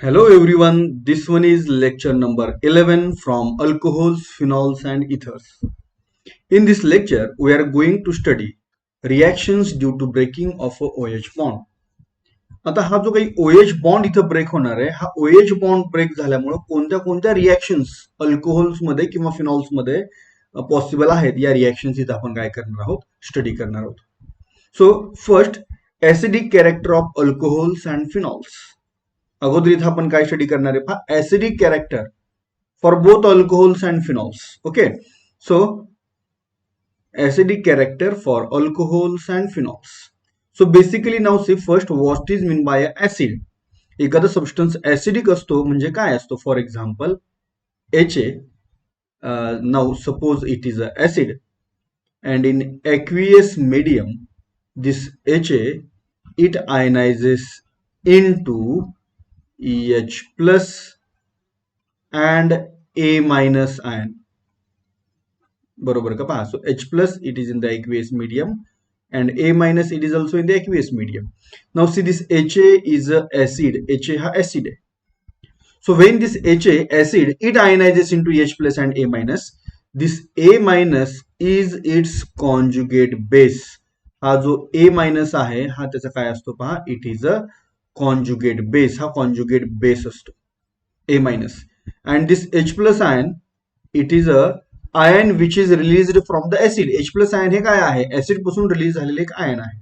Hello everyone, this one is lecture number 11 from alcohols, phenols and ethers. In this lecture, we are going to study reactions due to breaking of a OH bond. आता हा जो काही OH bond इथं break होणार आहे हा OH bond break झाल्यामुळे कोणत्या कोणत्या रिॲक्शन्स अल्कोहोल्स मध्ये किंवा फिनॉल्स मध्ये पॉसिबल आहेत या रिॲक्शन्स इथं आपण काय करणार आहोत स्टडी करणार आहोत. So first acidic character of alcohols and phenols. अगोदर इथं आपण काय स्टडी करणार आहे पहा acidic character for both alcohols and phenols. Okay, so acidic character for alcohols and phenols. So basically now see first what is mean by acid. एखादा substance acidic असतो म्हणजे काय असतो. For example HA. Now suppose it is a acid and in aqueous medium this HA it ionizes into EH plus and A minus ion. बरोबर का पहा. So H plus it is in the aqueous medium and A minus it is also in the aqueous medium. Now see this HA is a acid. HA हा acid आहे. So when this HA acid it ionizes into H plus and A minus, this A minus is its conjugate base. हा जो A minus आहे हा त्याचा काय असतो पहा. It is a conjugate base. हा कॉन्जुगेट बेस असतो A minus. And this H plus ion it is a ion which is released from the acid. H plus ion हे काय आहे ऍसिड पासून रिलीज झालेले एक आयन आहे.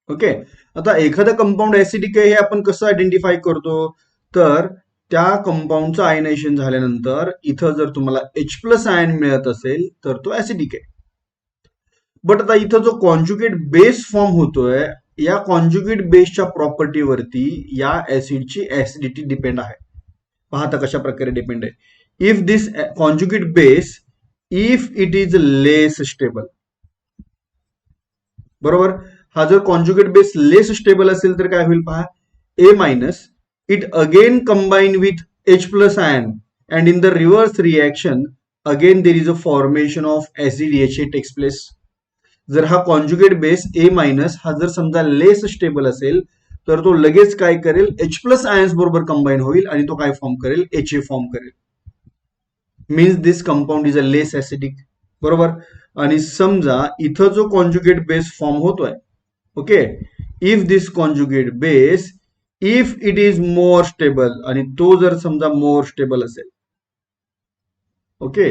ओके, आता एखादा कंपाऊंड ऍसिडिक आहे हे आपण कसं आयडेंटिफाय करतो तर त्या कंपाऊंडचं आयनायझेशन झाल्यानंतर इथं जर तुम्हाला H प्लस आयन मिळत असेल तर तो ऍसिडिक आहे. बट आता इथं जो कॉन्जुगेट बेस फॉर्म होतोय या कॉन्जुगेट बेसच्या प्रॉपर्टीवरती या ऍसिडची ऍसिडिटी डिपेंड आहे. पाहता कशा प्रकारे डिपेंड आहे. If this conjugate base if it is less stable. बरोबर, हा जर कॉन्जुगेट बेस लेस स्टेबल असेल तर काय होईल पहा. A minus it again combine with H plus ion and in the reverse reaction again there is a formation of acid HA takes place. जर हा कॉन्जुगेट बेस A मायनस हा जर समजा लेस स्टेबल असेल तर तो लगेच काय करेल H प्लस आयन्स बरोबर कंबाईन होईल आणि तो काय फॉर्म करेल HA फॉर्म करेल. Means this compound is a less acidic. बरोबर, आणि समजा इथं जो कॉन्जुगेट बेस फॉर्म होतोय. Okay, if this conjugate base if it is more stable आणि तो जर समजा मोर स्टेबल असेल. Okay,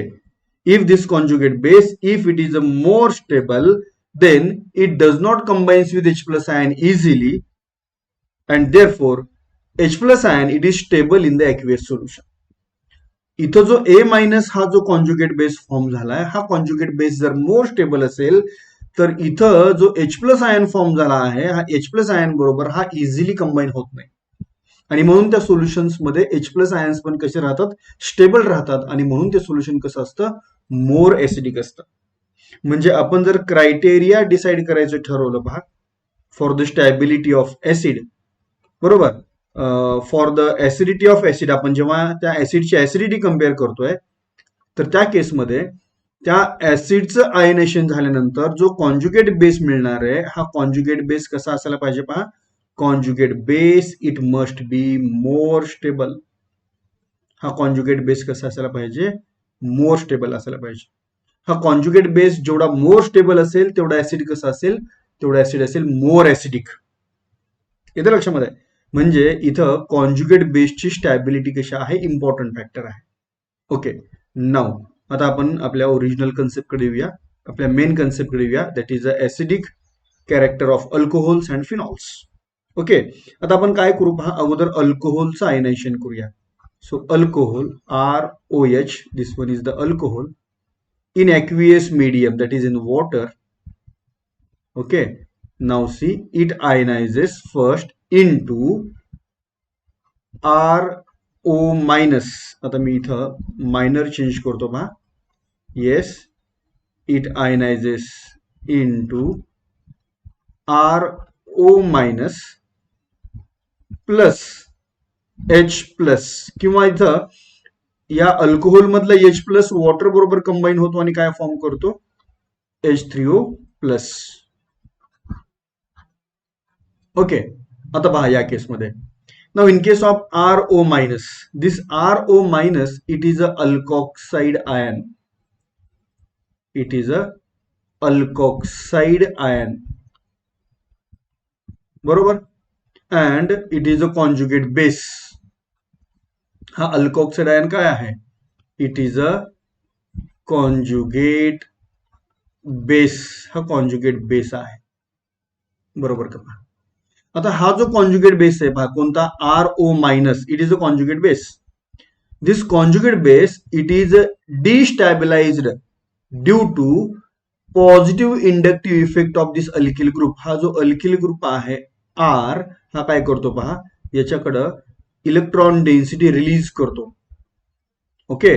if this conjugate base if it is a more stable then it does not combines with H plus ion easily and therefore H plus ion it is stable in the aqueous solution. इथं जो A minus हा जो conjugate base form झालाय हा conjugate base जर more stable असेल तर इथं जो H प्लस आयन फॉर्म झाला आहे हा H प्लस आयन बरोबर हा इझिली कंबाईन होत नाही आणि म्हणून त्या सोल्युशन्स मध्ये H प्लस आयन्स पण कसे राहतात स्टेबल राहतात आणि म्हणून ते सोल्युशन कसं असतं मोर ऍसिडिक असतं. म्हणजे आपण जर क्रायटेरिया डिसाइड करायचं ठरवलं पहा for the stability of acid. बरोबर, for the acidity of acid आपण जेव्हा त्या ऍसिडची ऍसिडिटी कम्पेअर करतोय तर त्या केसमध्ये त्या ऍसिडचं आयनेशन झाल्यानंतर जो कॉन्जुगेट बेस मिळणार आहे हा कॉन्जुगेट बेस कसा असायला पाहिजे पहा. Conjugate base it must be more stable. हा कॉन्जुगेट बेस कसा असायला पाहिजे मोर स्टेबल असायला पाहिजे. हा कॉन्जुगेट बेस जेवढा मोर स्टेबल असेल तेवढा ऍसिड कसा असेल तेवढा ऍसिड असेल मोर ऍसिडिक. येते लक्षामध्ये. म्हणजे इथं कॉन्जुगेट बेसची स्टॅबिलिटी कशी आहे इम्पॉर्टंट फॅक्टर आहे. ओके, नाव आता आपण आपल्या ओरिजिनल कन्सेप्टकडे येऊया, आपल्या मेन कन्सेप्टकडे येऊया that is a acidic character of alcohols and phenols. Okay, आता आपण काय करू पहा अगोदर अल्कोहोलचं आयनायझेशन करूया. So alcohol ROH this one is the alcohol in aqueous medium that is in water. Okay, now see it ionizes first into RO minus. आता मी इथं minor change करतो पहा. Yes, it ionizes into RO minus plus H plus किंवा इथं या alcohol मधला H plus water बरोबर combine होतो आणि काय फॉर्म करतो H3O प्लस. ओके, आता पहा या केसमध्ये Now in case of RO minus, this RO minus, it is a alkoxide ion. It is a alkoxide ion. बरोबर. And it is a conjugate base. हा अल्कोक्साइड आयन काय आहे? It is a conjugate base. हा conjugate base आहे. बरोबर का? आता हा जो कॉन्जुगेट बेस आहे पहा कोणता? RO minus. It is a conjugate base. This conjugate base, it is destabilized due to positive inductive effect of this alkyl group. हा जो अल्किल ग्रुप आहे R, हा काय करतो पहा, याच्याकडं इलेक्ट्रॉन डेन्सिटी रिलीज करतो. ओके.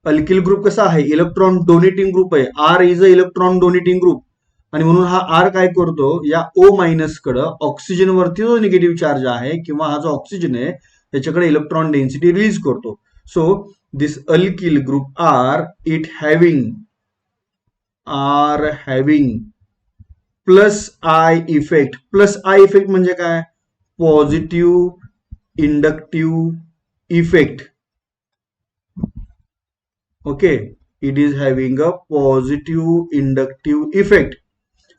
अल्किल ग्रुप कसा आहे? इलेक्ट्रॉन डोनेटिंग ग्रुप आहे. R is a electron donating group आणि म्हणून हा R काय करतो, या O मायनस कडं ऑक्सिजन वरती जो निगेटिव्ह चार्ज आहे किंवा हा जो ऑक्सिजन आहे त्याच्याकडे इलेक्ट्रॉन डेन्सिटी रिलीज करतो. So this alkyl group it having plus I effect. Plus I effect म्हणजे काय? Positive inductive effect. Okay. It is having a positive inductive effect.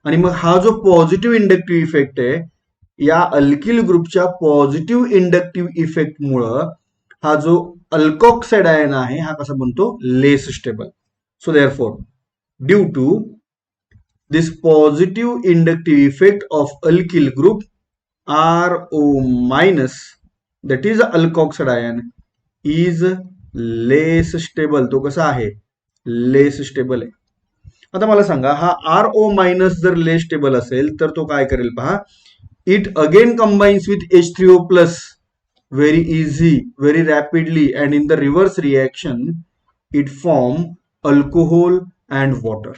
आणि मग हा जो पॉझिटिव्ह इंडक्टिव्ह इफेक्ट आहे, या अल्किल ग्रुपच्या पॉझिटिव्ह इंडक्टिव्ह इफेक्ट मुळे हा जो अल्कोक्साइड आयन आहे हा कसा बनतो? Less stable. So therefore due to this positive inductive effect of alkyl group RO minus, that is alkoxide ion, is less stable. तो कसा आहे? लेस स्टेबल आहे. आता मला सांगा, हा RO मायनस जर लेस स्टेबल असेल तर तो काय करेल पहा, it again combines with H3O plus very easy, very rapidly, and in the reverse reaction it form alcohol and water.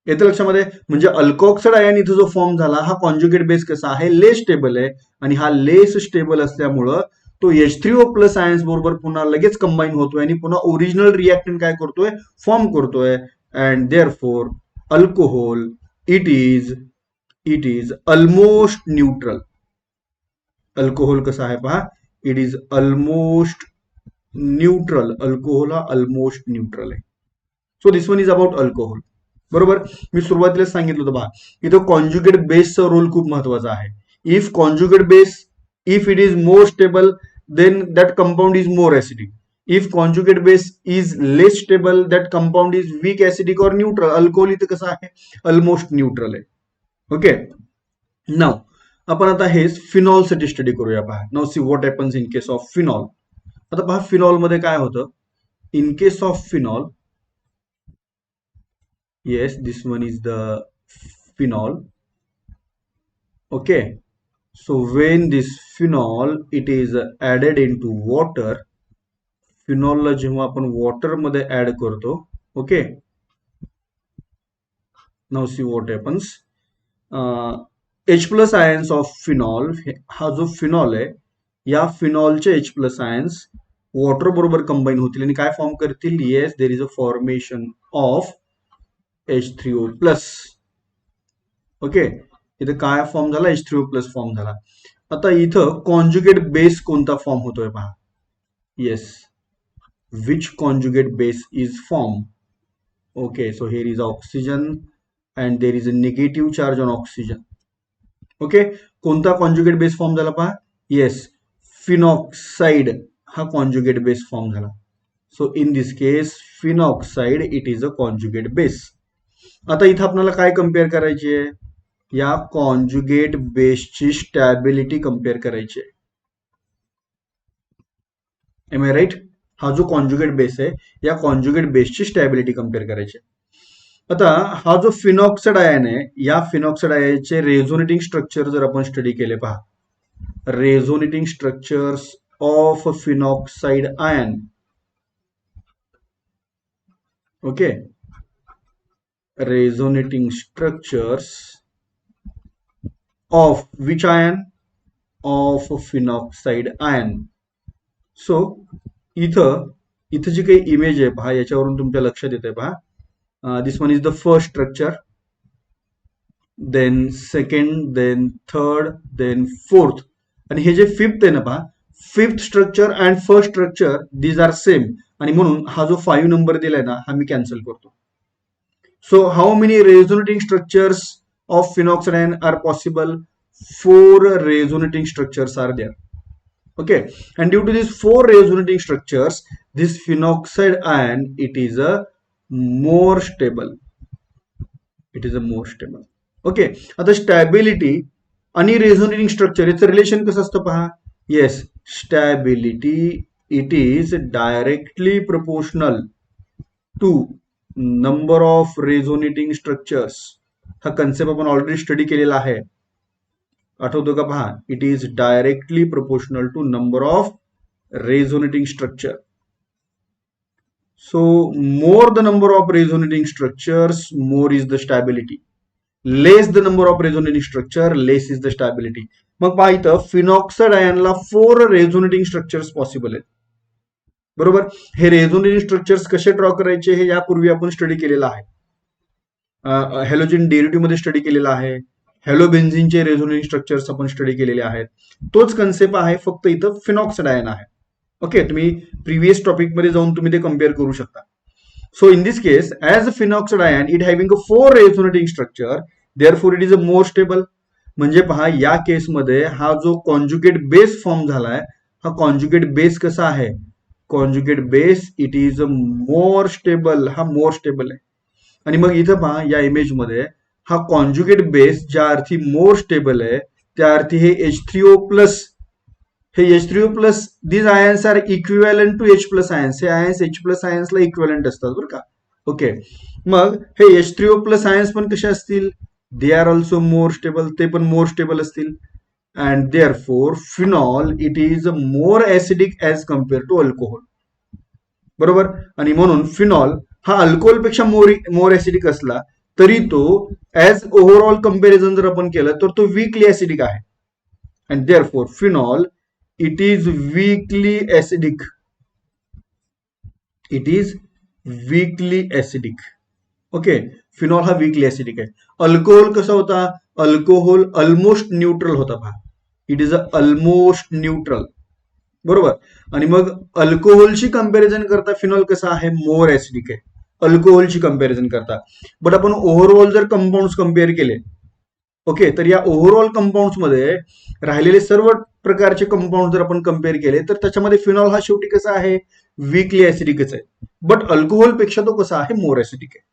येतं लक्षामध्ये? म्हणजे अल्कोक्साइड आयन इथं जो फॉर्म झाला हा कॉन्जुगेट बेस कसा आहे? लेस स्टेबल आहे. आणि हा लेस स्टेबल असल्यामुळं तो H3O प्लस आयन्स बरोबर पुन्हा लगेच कंबाईन होतोय आणि पुन्हा ओरिजिनल रिएक्टंट काय करतोय? फॉर्म करतोय. And therefore alcohol it is almost neutral. Alcohol कसा आहे पहा, it is almost neutral. Alcohol हा ऑलमोस्ट न्यूट्रल आहे. So this one is about alcohol. बरोबर. मी सुरुवातीला सांगितलं होतं पहा, इथं कॉन्जुगेट बेसचा रोल खूप महत्वाचा आहे. If conjugate base, if it is more stable, then that compound is more acidic. If conjugate base is less stable, that compound is weak acidic और न्यूट्रल. अल्कोहोल इथं कसं आहे? ऑलमोस्ट न्यूट्रल आहे. Okay. Now आपण आता हे phenol साठी study करूया पहा. Now see what happens in case of phenol. आता पहा फिनॉल मध्ये काय होतं? In case of phenol, yes, this one is the phenol. Okay, so when this phenol it is added into water, phenol ला जेव्हा आपण वॉटर मध्ये add करतो, okay, now see what happens. H plus ions of phenol, हा जो phenol आहे या फिनॉलचे H plus ions water बरोबर कंबाईन होतील आणि काय फॉर्म करतील? Yes, there is a formation of H3O plus. Okay. इथं काय फॉर्म झाला? H3O प्लस फॉर्म झाला. आता इथं कॉन्जुगेट बेस कोणता फॉर्म होतोय पहा. Yes, which conjugate base is form? Okay, so here is oxygen and there is a negative charge on oxygen. Okay. कोणता कॉन्जुगेट बेस फॉर्म झाला पहा? येस, फिनॉक्साइड हा कॉन्जुगेट बेस फॉर्म झाला. So in this case phenoxide it is a conjugate base. आता इथं आपल्याला काय compare करायची आहे? या कॉन्जुगेट बेसची स्टॅबिलिटी कम्पेअर करायची आहे. Am I right? हा जो कॉन्जुगेट बेस आहे या कॉन्जुगेट बेसची स्टॅबिलिटी कम्पेअर करायची आहे. आता हा जो फिनॉक्साइड आयन आहे या फिनॉक्साइड आयनचे रेझोनेटिंग स्ट्रक्चर जर आपण स्टडी केले पहा, resonating structures of phenoxide ion. Okay, resonating structures of which ion? Of phenoxide ion. So इथं जी काही इमेज आहे पहा, याच्यावरून तुमच्या लक्षात येते पहा. This one is the first structure, then second, then third, then fourth, आणि हे जे फिफ्थ आहे ना पहा, fifth structure and first structure these are same, आणि म्हणून हा जो 5 नंबर दिलाय ना हा मी कॅन्सल करतो. So how many resonating structures of phenoxide ion are possible? 4 resonating structures are there. Okay, and due to these 4 resonating structures, this phenoxide ion, it is a more stable. It is a more stable. Okay, आता stability आणि resonating structure याचं relation कसं असतं पहा. Yes, stability it is directly proportional to number of resonating structures. हा concept आपण already study केलेला आहे, आठवतो का पहा. It is directly proportional to number of resonating structure. So more the number of resonating structures, more is the stability. Less the number of resonating structure, less is the stability. मग पहा इथं phenoxide आयनला 4 resonating structures possible आहेत. बरोबर. हे resonating structures कसे draw करायचे हे यापूर्वी आपण स्टडी केलेलं आहे. हॅलोजन डेरिव्हेटिव्ह मध्ये स्टडी केलेला आहे. हॅलोबेन्झिनचे रेझोनेटिंग स्ट्रक्चर्स आपण स्टडी केलेले आहेत. तोच कन्सेप्ट आहे, फक्त इथं फिनॉक्साइड आयन आहे. ओके, तुम्ही प्रिव्हियस टॉपिक मध्ये जाऊन तुम्ही ते कम्पेअर करू शकता. So in this case, as a phenoxide ion, it having a 4 resonating structure, therefore it is a more stable. म्हणजे पहा या केसमध्ये हा जो कॉन्जुगेट बेस फॉर्म झालाय, हा कॉन्जुगेट बेस कसा आहे? Conjugate base it is a more stable. हा मोर स्टेबल आहे. आणि मग इथं पहा या इमेज मध्ये हा कॉन्जुगेट बेस ज्या अर्थी मोर स्टेबल आहे त्या अर्थी हे H3O प्लस, हे H3O plus, these ions are equivalent to H plus ions. हे आयन्स H प्लस आयन्सला इक्विव्हॅलंट असतात बरं का. ओके, मग हे H3O प्लस आयन्स पण कसे असतील? They are also more stable. ते पण मोर स्टेबल असतील. And therefore phenol it is more acidic as compare to alcohol. बरोबर. आणि म्हणून फिनॉल हा अल्कोहोलपेक्षा मोर ऍसिडिक असला तरी तो ऍज ओव्हरऑल कम्पॅरिझन जर आपण केलं तर तो वीकली ऍसिडिक आहे. And therefore phenol it is weakly acidic. It is weakly acidic. Okay, phenol हा वीकली ऍसिडिक आहे. अल्कोहोल कसा होता? अल्कोहोल ऑलमोस्ट न्यूट्रल होता पहा. It is a almost neutral. बरोबर. आणि मग अल्कोहोलशी कंपॅरिझन करता फिनॉल कसा आहे? मोर ऍसिडिक आहे अल्कोहोलशी कंपॅरिझन करता. बट आपण ओव्हरऑल जर कंपाऊंड कम्पेअर केले, ओके, तर या ओव्हरऑल कंपाऊंड मध्ये राहिलेले सर्व प्रकारचे कंपाऊंड जर आपण कम्पेअर केले तर त्याच्यामध्ये फिनॉल हा शेवटी कसा आहे? वीकली ऍसिडिकच आहे. बट अल्कोहोल पेक्षा तो कसा आहे? मोर ऍसिडिक आहे.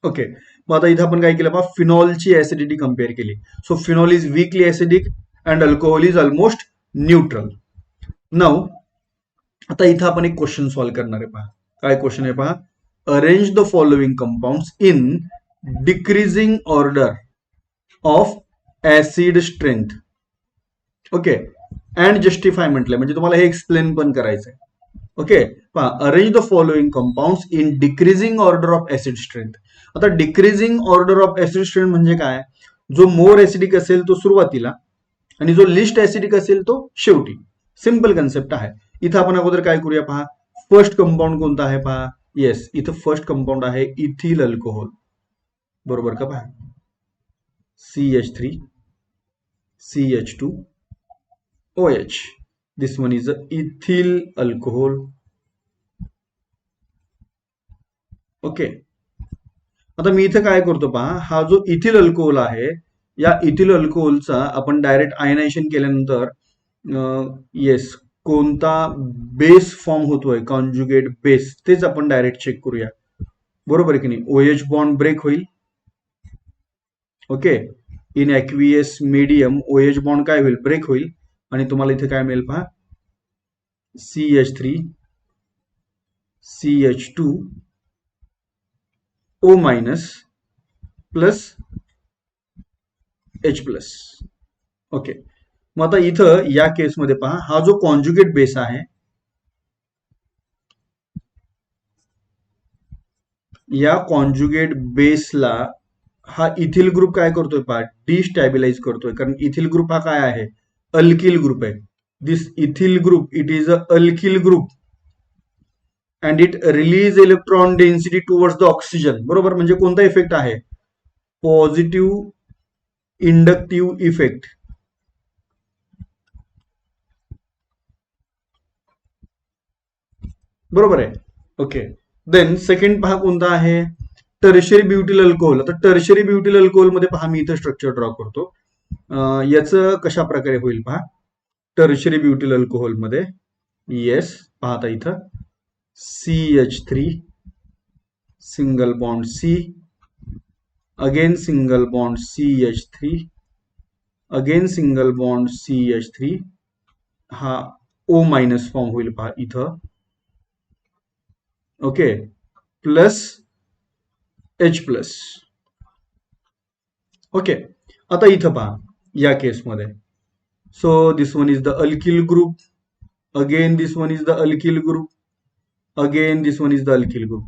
ओके, मग आता इथं आपण काय केलं पहा, फिनॉलची ऍसिडिटी कम्पेअर केली. So phenol is weekly acidic and alcohol is almost neutral. Now आता इथं आपण एक क्वेश्चन सॉल्व्ह करणार आहे पहा. काय क्वेश्चन आहे पहा. Arrange the following compounds in decreasing order of acid strength. Okay, and justify म्हटलंय म्हणजे तुम्हाला हे एक्सप्लेन पण करायचंय. ओके, पहा, arrange the following compounds in decreasing order of acid strength. आता decreasing order of acid strength म्हणजे काय? जो मोर ऍसिडिक असेल तो सुरुवातीला आणि जो लिस्ट ऍसिडिक असेल तो शेवटी. सिंपल कन्सेप्ट आहे. इथं आपण अगोदर काय करूया पहा. फर्स्ट कंपाऊंड कोणता आहे पहा. येस, इथं फर्स्ट कंपाऊंड आहे इथिल अल्कोहोल. बरोबर का पहा. CH3 CH2 OH. This one is a ethyl alcohol. Okay, आता मी इथं काय करतो पहा. हा जो इथिल अल्कोहोल आहे या इथिल अल्कोहोलचा आपण डायरेक्ट आयनायझेशन केल्यानंतर येस कोणता बेस फॉर्म होतोय कॉन्जुगेट बेस तेच आपण डायरेक्ट चेक करूया. बरोबर आहे की नाही. OH बॉन्ड ब्रेक होईल. Okay, in aqueous medium OH bond काय होईल? ब्रेक होईल. आणि तुम्हाला इथे काय मिळेल पहा. CH3 CH2 O minus plus H plus. Okay, मग आता इथं या केसमध्ये पहा हा जो कॉन्जुगेट बेस आहे या कॉन्जुगेट बेसला हा इथिल ग्रुप काय करतोय पहा. डिस्टॅबिलाइज करतोय. कारण इथिल ग्रुप हा काय आहे? अल्किल ग्रुप आहे. This ethyl group it is a alkyl group and it release electron density towards the oxygen. बरोबर. म्हणजे कोणता इफेक्ट आहे? Positive inductive effect. बरोबर आहे. ओके. देन सेकंड पहा कोणता आहे, टर्शरी ब्युटिल अल्कोहोल. आता टर्शरी ब्युटिल अल्कोहोल मध्ये पहा मी इथं स्ट्रक्चर ड्रॉ करतो. याचं कशा प्रकारे होईल पहा, टर्शरी ब्युटिल अल्कोहोल मध्ये येस पाहता इथं CH3 single bond C, again single bond CH3, again single bond CH3, हा O मायनस फॉर्म होईल पहा इथं. Okay, plus H plus. Okay. आता इथं पहा या केसमध्ये, so this one is the alkyl group, again this one is the alkyl group, again this one is the alkyl group.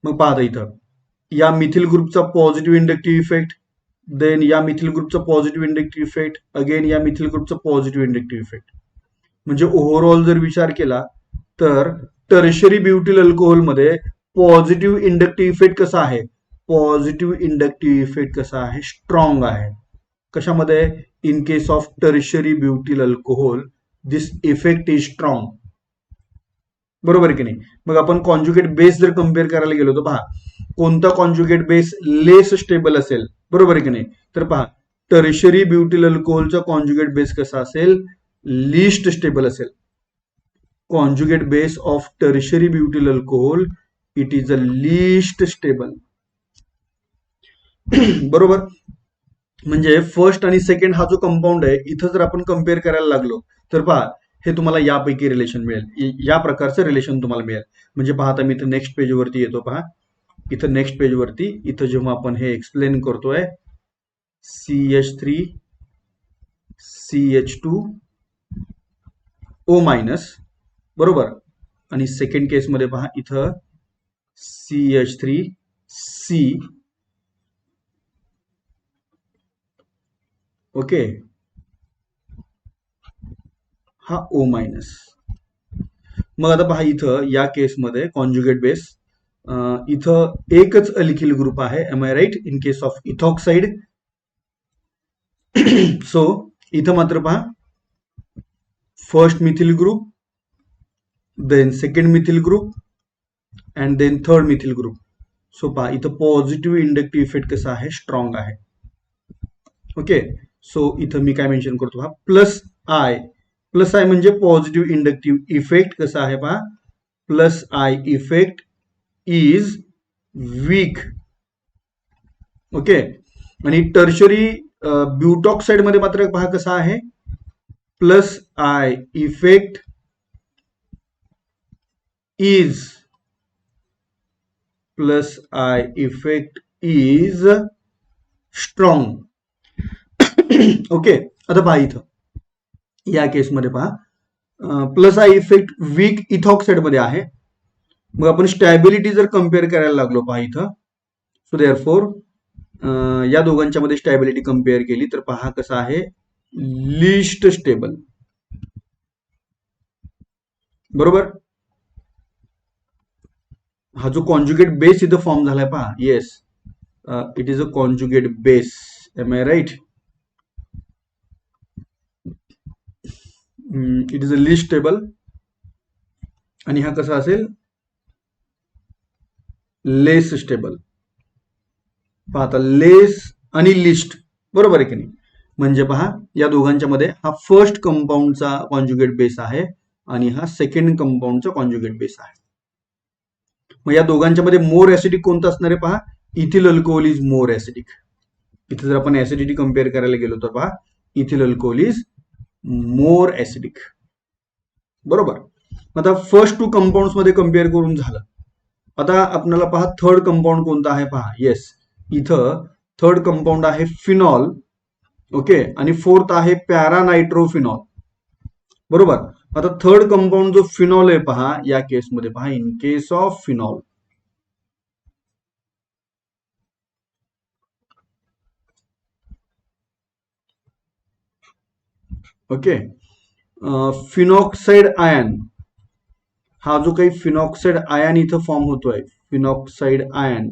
मग पाहता इथं या मिथिल ग्रुपचा पॉझिटिव्ह इंडक्टिव्ह इफेक्ट, देन या मिथिल ग्रुपचा पॉझिटिव्ह इंडक्टिव्ह इफेक्ट, अगेन या methyl ग्रुपचा positive inductive effect. म्हणजे ओव्हरऑल जर विचार केला तर टर्शरी ब्युटिल अल्कोहोल मध्ये पॉझिटिव्ह इंडक्टिव्ह इफेक्ट कसा आहे, पॉझिटिव्ह इंडक्टिव्ह इफेक्ट कसा आहे, स्ट्रॉंग आहे. कशामध्ये, in case of tertiary butyl alcohol this effect is strong. बरोबर की नाही. मग आपण कॉन्जुगेट बेस जर कम्पेअर करायला गेलो तर पहा कोणता कॉन्जुगेट बेस लेस स्टेबल असेल, बरोबर की नाही. तर पहा टर्शरी ब्युटिल अल्कोहोलचा कॉन्जुगेट बेस कसा असेल, लीस्ट स्टेबल असेल. Conjugate base of tertiary butyl alcohol it is a least stable. बरोबर. म्हणजे फर्स्ट आणि सेकंड हा जो कंपाऊंड आहे इथं जर आपण कम्पेअर करायला लागलो तर पहा हे तुम्हाला यापैकी रिलेशन मिळेल, या प्रकारचं रिलेशन तुम्हाला मिळेल. म्हणजे पहा आता मी इथं नेक्स्ट पेजवरती येतो. पहा इथं नेक्स्ट पेजवरती इथं जेव्हा आपण हे एक्सप्लेन करतोय CH3 CH2 O मायनस, बरोबर. आणि सेकंड केसमध्ये पहा इथं CH3 C, ओके, हा O मायनस. मग आता पहा इथं या केसमध्ये कॉन्जुगेट बेस इथं एकच अल्किल ग्रुप आहे, am I right, in case of ethoxide. So इथं मात्र पहा first methyl group, then second methyl group and then third methyl group. So पहा इथं पॉझिटिव्ह इंडक्टिव्ह इफेक्ट कसा आहे, स्ट्रॉंग आहे. ओके. सो इथं मी काय मेन्शन करतो, हा प्लस आय, प्लस आय म्हणजे पॉझिटिव्ह इंडक्टिव्ह इफेक्ट कसा आहे पहा, plus I effect is weak. Okay. आणि टर्शरी ब्युटॉक्साइड मध्ये मात्र पहा कसा आहे, plus I effect is, plus I effect is strong. Okay. आता पहा इथं या केसमध्ये पहा plus I effect weak ethoxide मध्ये आहे. मग आपण स्टॅबिलिटी जर कम्पेअर करायला लागलो पहा इथं, सो देअरफोर या दोघांच्या मध्ये स्टॅबिलिटी कम्पेअर केली तर पहा कसा आहे, लिस्ट स्टेबल. बरोबर. हा जो कॉन्जुगेट बेस इथं फॉर्म झालाय पहा, yes it is a conjugate base, am I right. It is a least stable. आणि हा कसा असेल, लेस स्टेबल. पाहता लेस आणि लिस्ट, बरोबर आहे की नाही. म्हणजे पहा या दोघांच्या मध्ये हा फर्स्ट कंपाऊंडचा कॉन्जुगेट बेस आहे आणि हा सेकंड कंपाऊंडचा कॉन्जुगेट बेस आहे. मग या दोघांच्या मध्ये मोर ऍसिडिक कोणतं असणार आहे पहा, ethyl alcohol is more acidic. इथे जर आपण ऍसिडिटी कम्पेअर करायला गेलो तर पहा ethyl alcohol is more acidic. बरोबर. आता फर्स्ट टू कंपाऊंड मध्ये कम्पेअर करून झालं. आता आपल्याला पहा थर्ड कंपाऊंड कोणता आहे पहा, येस इथं थर्ड कंपाऊंड आहे फिनॉल. ओके. आणि फोर्थ आहे पॅरानायट्रोफिनॉल. बरोबर. आता थर्ड कंपाऊंड जो फिनॉल आहे पहा या केसमध्ये पहा, in case of phenol, okay, phenoxide ion, हा जो काही फिनॉक्साइड आयन इथं फॉर्म होतोय, phenoxide ion,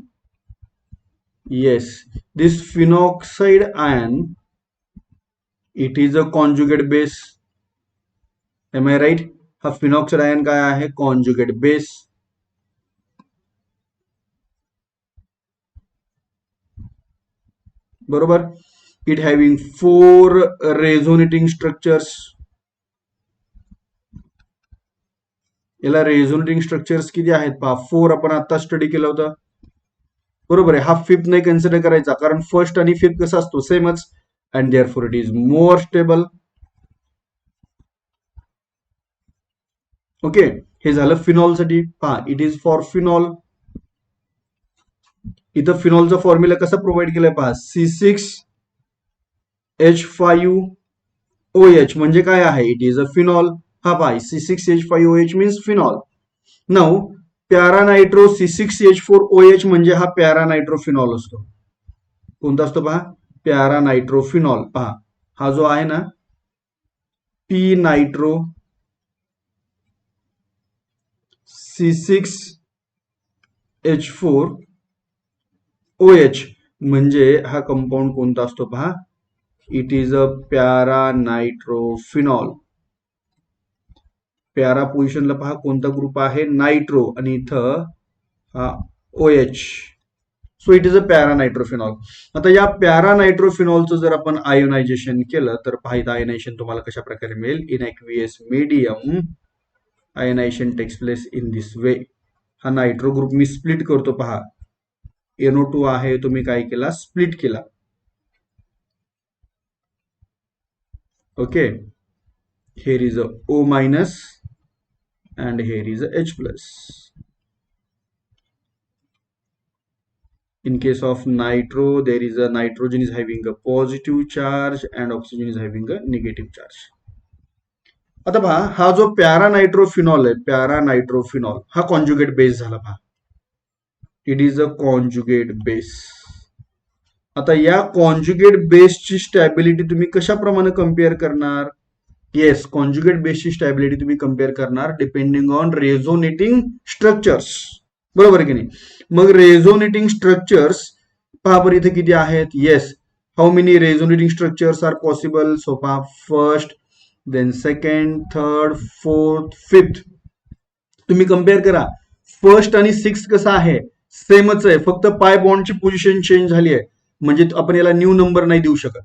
yes, this phenoxide ion it is a conjugate base, am I right. हा फिनॉक्साइड आयन काय आहे? Conjugate base. बरोबर. It having 4 resonating structures. याला रेझोनेटिंग स्ट्रक्चर्स किती आहेत पहा? 4 आपण आता स्टडी केलं होतं. बरोबर आहे. हा फिफ्थ नाही कन्सिडर करायचा, कारण फर्स्ट आणि फिफ्थ कसा असतो? सेमच. And therefore it is more stable. Okay, हे झालं फिनॉल साठी. पहा, इट इज फॉर फिनॉल. इथं फिनॉलचा फॉर्म्युला कसा प्रोव्हाइड केलाय पहा, C6H5OH म्हणजे काय आहे? It is a phenol. हा पहा, C6H5OH means phenol. Now पॅरानायट्रो C6H4OH म्हणजे हा पॅरानायट्रोफिनॉल असतो. कोणता असतो पहा? पॅरानायट्रोफिनॉल. पहा, हा जो आहे ना, पी नायट्रो C6H4OH म्हणजे हा कंपाऊंड कोणता असतो पहा? It is a para nitrophenol. Para पोझिशनला पहा कोणता ग्रुप आहे? नायट्रो. आणि इथं हा OH. So it is a para nitrophenol. आता या पॅरानायट्रोफिनॉलचं जर आपण आयोनायझेशन केलं तर पहा, आयोनायझेशन तुम्हाला कशा प्रकारे मिळेल? In aqueous medium ionization takes place in this way. हा नायट्रो ग्रुप मी स्प्लिट करतो पहा. NO2 आहे, तुम्ही काय केला? स्प्लिट केला. Okay, here is a O minus and here is a H plus. In case of nitro, there is a nitrogen is having a positive charge and oxygen is having a negative charge. आता पहा, हा जो पॅरानायट्रोफिनॉल आहे, पॅरानायट्रोफिनॉल हा conjugate base झाला पहा. It is a conjugate base. आता या कॉन्जुगेट बेसची स्टॅबिलिटी तुम्ही कशाप्रमाणे कम्पेअर करणार? येस, कॉन्जुगेट बेसची स्टॅबिलिटी तुम्ही कम्पेअर करणार डिपेंडिंग ऑन रेझोनेटिंग स्ट्रक्चर्स. बरोबर आहे की नाही? मग रेझोनेटिंग स्ट्रक्चर्स पहा बरं इथे किती आहेत? Yes, how many resonating structures are possible? So पहा, first, then second, third, fourth, fifth. तुम्ही कम्पेअर करा. फर्स्ट आणि सिक्स कसं आहे? सेमच आहे, फक्त पाय बॉन्डची पोझिशन चेंज झाली आहे, म्हणजे आपण याला न्यू नंबर नाही देऊ शकत.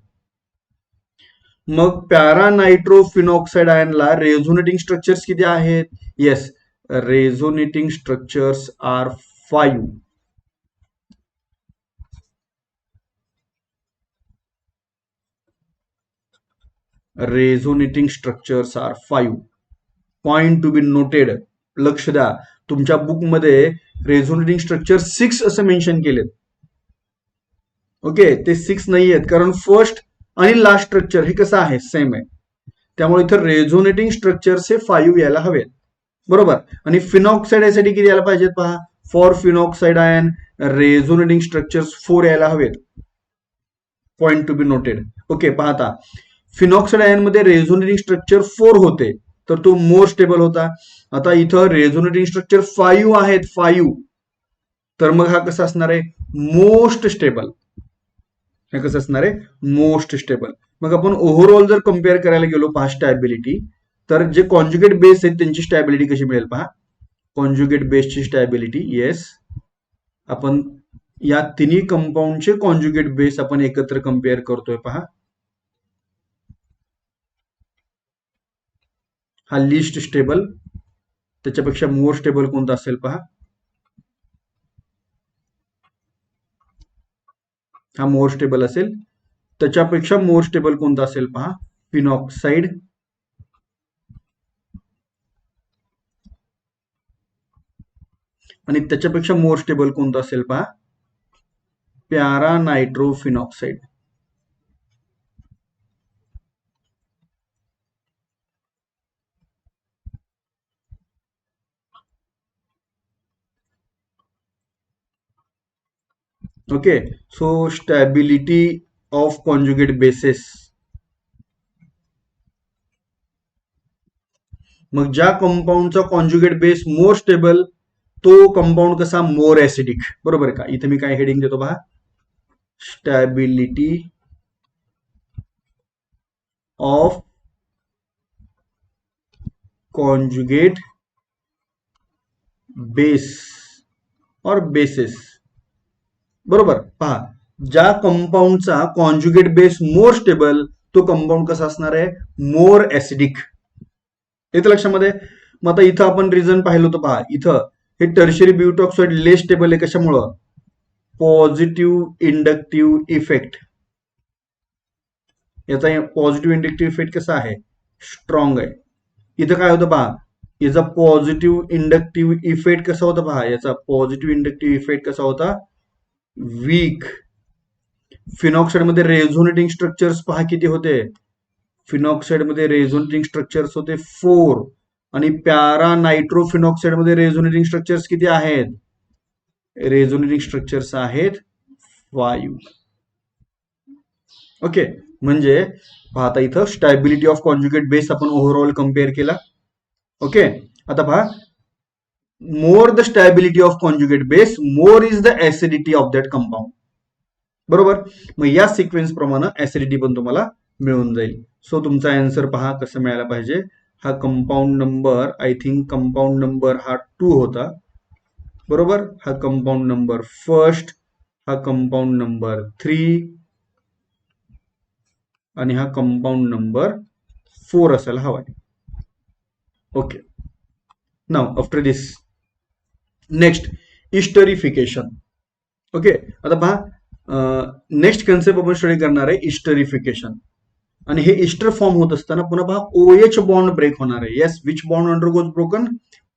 मग पॅरानायट्रोफिनॉक्साइड आयनला रेझोनेटिंग स्ट्रक्चर्स किती आहेत? Yes, resonating structures are 5. Resonating structures are 5. Point to be noted. लक्ष द्या, तुमच्या बुकमध्ये रेझोनेटिंग स्ट्रक्चर 6 असं मेन्शन केलेत. ओके, ते 6 नाही आहेत, कारण फर्स्ट आणि लास्ट स्ट्रक्चर हे कसं आहे? सेम आहे. त्यामुळे इथं रेझोनेटिंग स्ट्रक्चर्स हे 5 यायला हवेत. बरोबर. आणि फिनॉक्साइड यासाठी किती यायला पाहिजेत पहा? For phenoxide ion resonating structures 4 यायला हवेत. Point to be noted. Okay, पाहता फिनॉक्साइड आयन मध्ये रेझोनेटिंग स्ट्रक्चर 4 होते, तर तो मोर स्टेबल होता. आता इथं रेझोनेटिंग स्ट्रक्चर 5 आहेत, 5. तर मग हा कसा असणार आहे? Most stable. हे कसं असणार आहे? Most stable. मग आपण ओव्हरऑल जर कम्पेअर करायला गेलो पहा स्टॅबिलिटी, तर जे कॉन्जुगेट बेस आहेत त्यांची स्टॅबिलिटी कशी मिळेल पहा. कॉन्जुगेट बेसची स्टॅबिलिटी, येस, आपण या तिन्ही कंपाऊंडचे कॉन्जुगेट बेस आपण एकत्र कम्पेअर करतोय पहा. हा लिस्ट स्टेबल, त्याच्यापेक्षा मोर स्टेबल कोणता असेल पहा. हा मोर स्टेबल असेल. त्याच्यापेक्षा मोर स्टेबल कोणता असेल पहा? फिनॉक्साइड. आणि त्याच्यापेक्षा मोर स्टेबल कोणता असेल पहा? Para nitrophenoxide. Okay, so stability of conjugate bases. मग ज्या कंपाऊंडचा कॉन्जुगेट बेस मोर स्टेबल, तो कंपाऊंड कसा? More acidic. बरोबर का? इथे मी काय हेडिंग देतो पहा? स्टॅबिलिटी ऑफ कॉन्जुगेट बेस और बेसिस. बरोबर. पहा, ज्या कंपाऊंडचा कॉन्जुगेट बेस मोर स्टेबल तो कंपाऊंड कसा असणार आहे, मोर ऍसिडिक. येतं लक्षामध्ये. मग आता इथं आपण रिझन पाहिलं होतं. पहा, इथं हे टर्शरी ब्यूटॉक्साइड लेस स्टेबल आहे. कशामुळं? Positive inductive effect. याचा पॉझिटिव्ह इंडक्टिव्ह इफेक्ट कसा आहे? स्ट्रॉंग आहे. इथं काय होतं पहा, याचा पॉझिटिव्ह इंडक्टिव्ह इफेक्ट कसा होता पहा, याचा पॉझिटिव्ह इंडक्टिव्ह इफेक्ट कसा होता? वीक. फिनॉक्साइड मध्ये रेझोनेटिंग स्ट्रक्चर्स पहा किती होते. फिनॉक्साइड मध्ये रेझोनेटिंग स्ट्रक्चर्स होते 4 आणि पॅरा नायट्रोफिनॉक्साइड मध्ये रेझोनेटिंग स्ट्रक्चर्स किती आहेत? रेझोनेटिंग स्ट्रक्चर्स आहेत 5. ओके. म्हणजे पाहता इथं स्टॅबिलिटी ऑफ कॉन्जुगेट बेस आपण ओव्हरऑल कम्पेअर केला. ओके. आता पहा, more the stability of conjugate base, more is the acidity of that compound. बरोबर. मग या सिक्वेन्स प्रमाणे ऍसिडिटी पण तुम्हाला मिळून जाईल. सो तुमचा आन्सर पहा कसं मिळायला पाहिजे. हा compound number, I think compound number हा 2 होता. बरोबर. हा कंपाऊंड नंबर फर्स्ट, हा कंपाऊंड नंबर 3 आणि हा कंपाऊंड नंबर 4 असायला हवा. ओके. नाउ आफ्टर दिस नेक्स्ट इस्टरिफिकेशन. ओके. आता पहा, नेक्स्ट कन्सेप्ट आपण स्टडी करणार आहे इस्टरिफिकेशन. आणि हे इस्टर फॉर्म होत असताना पुन्हा पहा OH बॉन्ड ब्रेक होणार आहे. Yes, which bond undergoes broken?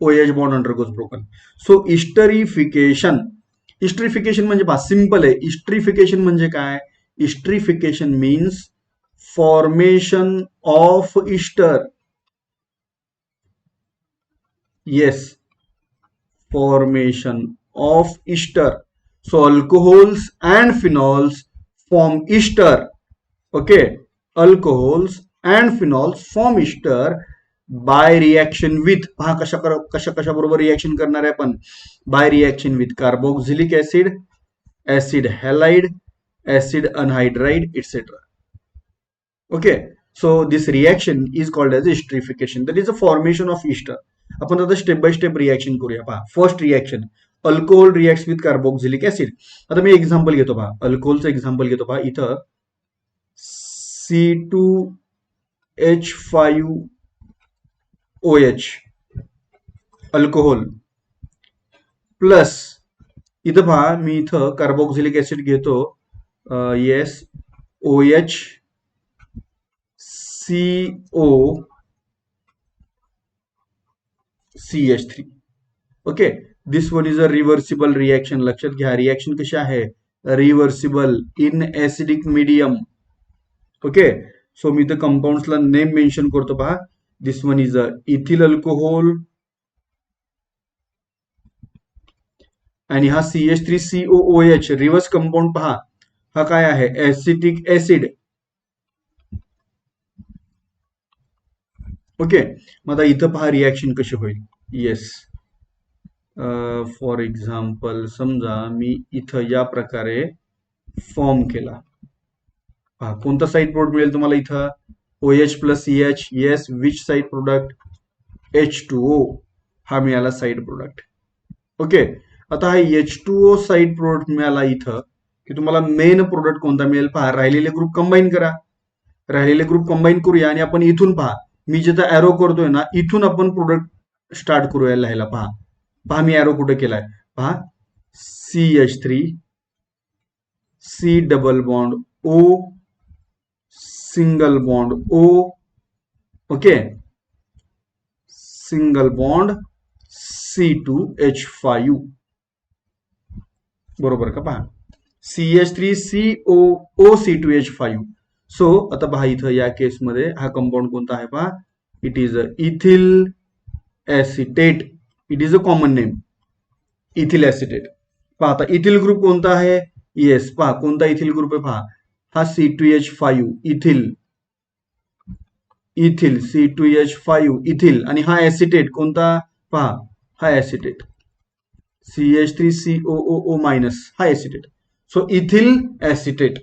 OH bond undergoes broken. So esterification. Esterification म्हणजे पहा सिंपल आहे. इस्टरिफिकेशन म्हणजे काय? Esterification means formation of ester. Yes, formation of ester. So alcohols and phenols form ester. Okay, alcohols and phenols form ester by reaction with. पहा कशा बरोबर reaction करणार आहे आपण? By reaction with carboxylic acid, acid halide, acid anhydride etcetera. Okay. So this reaction is called as esterification. That is a formation of ester. आपण आता step by step reaction करूया. पहा, first reaction, alcohol reacts with carboxylic acid. आता मी example घेतो पहा, अल्कोहोलचं example घेतो पहा. इथं C2H5OH अल्कोहोल प्लस इथं पहा मी इथं कार्बोक्सिलिक ऍसिड घेतो. Yes, OH CO CH3. Okay. This one is a reversible reaction. लक्षात घ्या, रिएक्शन कशी आहे? Reversible in acidic medium. Okay. So मी इथं कंपाऊंड्सला नेम मेन्शन करतो पहा. This one is a ethyl alcohol आणि हा CH3COOH रिव्हर्स कंपाऊंड पहा, हा काय आहे? Acetic acid. ओके. मग आता इथं पहा रिएक्शन कशी होईल. येस, फॉर एक्झाम्पल समजा मी इथं या प्रकारे फॉर्म केला. पहा कोणता साइड प्रोडक्ट मिळेल तुम्हाला इथं? OH plus CH. Yes, which side product? H2O हा मिळाला साइड प्रोडक्ट. ओके. आता हा H2O साइड प्रोडक्ट मिळाला इथं की तुम्हाला मेन प्रोडक्ट कोणता मिळेल? पहा, राहिलेले ग्रुप कंबाईन करा. राहिलेले ग्रुप कंबाईन करूया आणि आपण इथून पहा, मी जिथं एरो करतोय ना, इथून आपण प्रोडक्ट स्टार्ट करूया लिहायला. पहा मी एरो कुठे केलाय. पहा, CH3 C double bond O single bond O. Okay. Single bond C2H5. बरोबर का? पहा, CH3COO C2H5. सो आता पहा इथं या केसमध्ये हा कंपाऊंड कोणता आहे? पहा, it is a ethyl acetate. It is a common name, ethyl acetate. पहा आता इथिल ग्रुप कोणता आहे? येस, पहा कोणता इथिल ग्रुप आहे? पहा, हा C2H5 ethyl. Ethyl C2H5 ethyl आणि हा ऍसिटेट कोणता? पहा, हा ऍसिटेट CH3COO मायनस, हा ऍसिटेट. So ethyl acetate.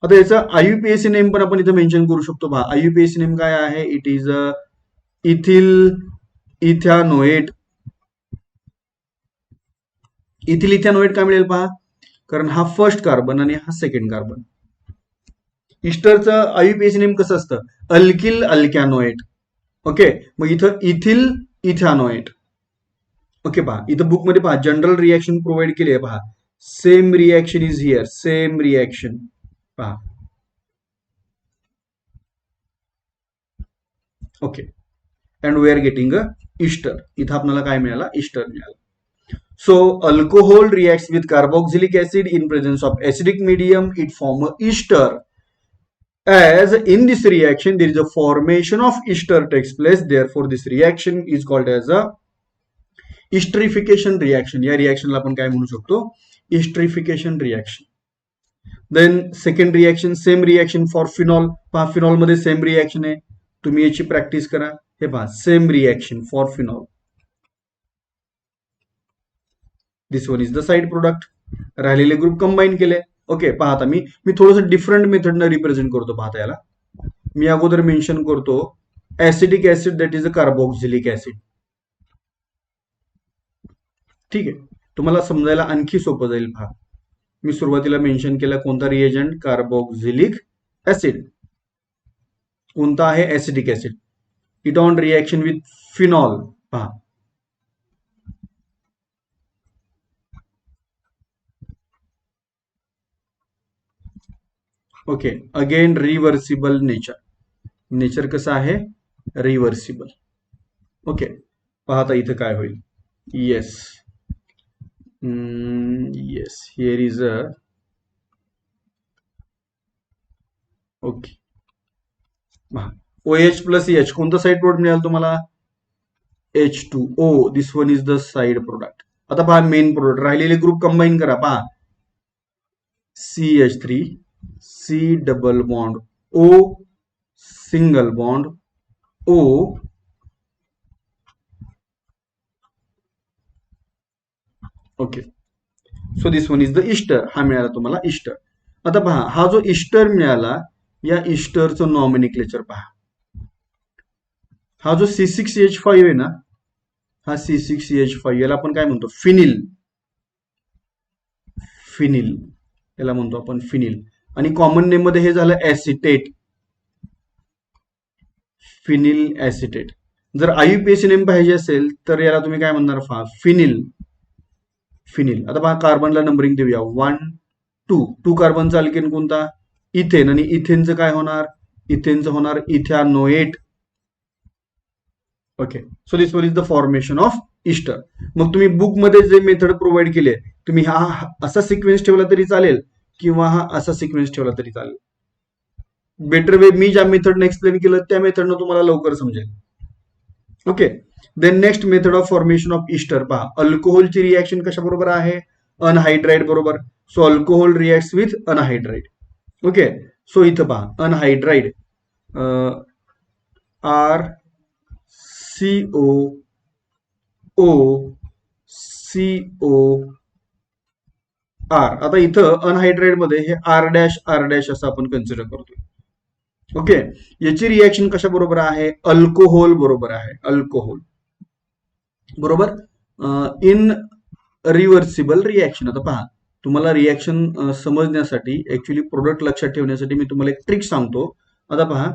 आता याचा IUPAC नेम पण आपण इथं मेन्शन करू शकतो. पहा, IUPAC नेम काय आहे? It is a ethyl ethanoate. Ethyl ethanoate काय मिळेल पहा, कारण हा फर्स्ट कार्बन आणि हा सेकंड कार्बन. इस्टरचं आयुपीएच नेम कसं असतं, अल्किल अल्कॅनोएट. ओके, मग इथं इथिल इथॅनोएट. ओके, पहा इथं बुकमध्ये पहा जनरल रिएक्शन प्रोव्हाइड केली आहे पहा. Same reaction is here, same reaction पहा. Okay, and we are getting a ester. इथं आपल्याला काय मिळाला, इस्टर मिळाला. So alcohol reacts with carboxylic acid in presence of acidic medium. It forms a ester. As in this reaction there is a formation of ester takes place. Therefore this reaction is called as a esterification reaction. या रिएक्शनला आपण काय म्हणू शकतो, esterification reaction. Then second reaction, same reaction for phenol. पहा phenol मध्ये same reaction आहे, तुम्ही याची प्रॅक्टिस करा. हे पहा same reaction for phenol. This one is the side product. राहिलेले ग्रुप कंबाईन केले. ओके, पाहता मी थोडंसं डिफरंट मेथडनं रिप्रेझेंट करतो. पाहता याला मी अगोदर मेन्शन करतो acidic acid, that is a carboxylic acid. ठीक आहे, तुम्हाला समजायला आणखी सोपं जाईल. पहा मी सुरुवातीला मेन्शन केला कोणता रिएजंट, कार्बोक्सिलिक ऍसिड. कोणता आहे, acidic acid. It on reaction with phenol. पहा okay, again reversible nature. Nature कसं आहे, रिव्हर्सिबल. ओके, पाहता इथं काय होईल. Yes yes, here is a okay. OH plus H कोणतं साइड प्रोडक्ट मिळालं तुम्हाला, H2O. This one is the side product. आता पहा मेन प्रोडक्ट, राहिलेले ग्रुप कंबाईन करा. पहा CH3, C double bond O, single bond O, okay. So this one is the Easter. हा मिळाला तुम्हाला इस्टर. आता पहा हा जो इस्टर मिळाला, या इस्टरचं नॉमिनिक्लेचर पहा. हा जो C6H5 आहे ना, हा C6H5 याला आपण काय म्हणतो, फिनिल. फिनिल याला म्हणतो आपण फिनिल. आणि कॉमन नेम मध्ये हे झालं ऍसिटेट, फिनिल ऍसिटेट. जर आयुपीएसी नेम पाहिजे असेल तर याला तुम्ही काय म्हणणार, पहा फिनिल. फिनिल. आता पहा कार्बनला नंबरिंग देऊया, 1 2 कार्बनचा अल्केन कोणता, इथेन. आणि इथेनचं काय होणार, इथेनचं होणार ethanoate. Okay, so this one is the formation of ester. मग तुम्ही बुक मध्ये जे मेथड प्रोव्हाइड केले, तुम्ही हा असा सिक्वेन्स ठेवला तरी चालेल किंवा हा असा सिक्वेन्स ठेवला तरी चालेल. बेटर वे मी ज्या मेथडने एक्सप्लेन केलं त्या मेथडनं तुम्हाला लवकर समजेल. Okay, then next method of formation of ester. पहा अल्कोहोलची रिएक्शन कशा बरोबर आहे, अनहायड्राइड बरोबर. So alcohol reacts with anhydride. Okay, so इथं पहा अनहायड्राइड RCOO. आता इथं अनहायड्राइड मध्ये हे R डॅश असं आपण कन्सिडर करतोय. ओके, याची रिएक्शन कशा बरोबर आहे, अल्कोहोल बरोबर आहे. अल्कोहोल बरोबर इन रिव्हर्सिबल रिएक्शन. आता पहा तुम्हाला रिएक्शन समजण्यासाठी, ऍक्च्युली प्रोडक्ट लक्षात ठेवण्यासाठी मी तुम्हाला एक ट्रिक सांगतो. आता पहा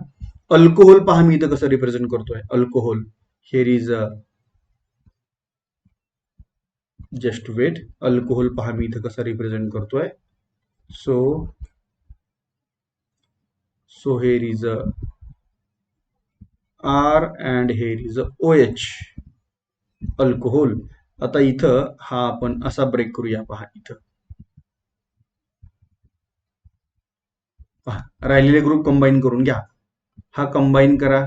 अल्कोहोल, पहा मी इथं कसं रिप्रेझेंट करतोय alcohol. Here is a just wait. Alcohol पहा मी इथं कसं रिप्रेझेंट करतोय. So here is a R and here is a OH, alcohol. आता इथं हा आपण असा ब्रेक करूया. पहा इथं पहा राहिलेले ग्रुप कंबाईन करून घ्या. हा कंबाईन करा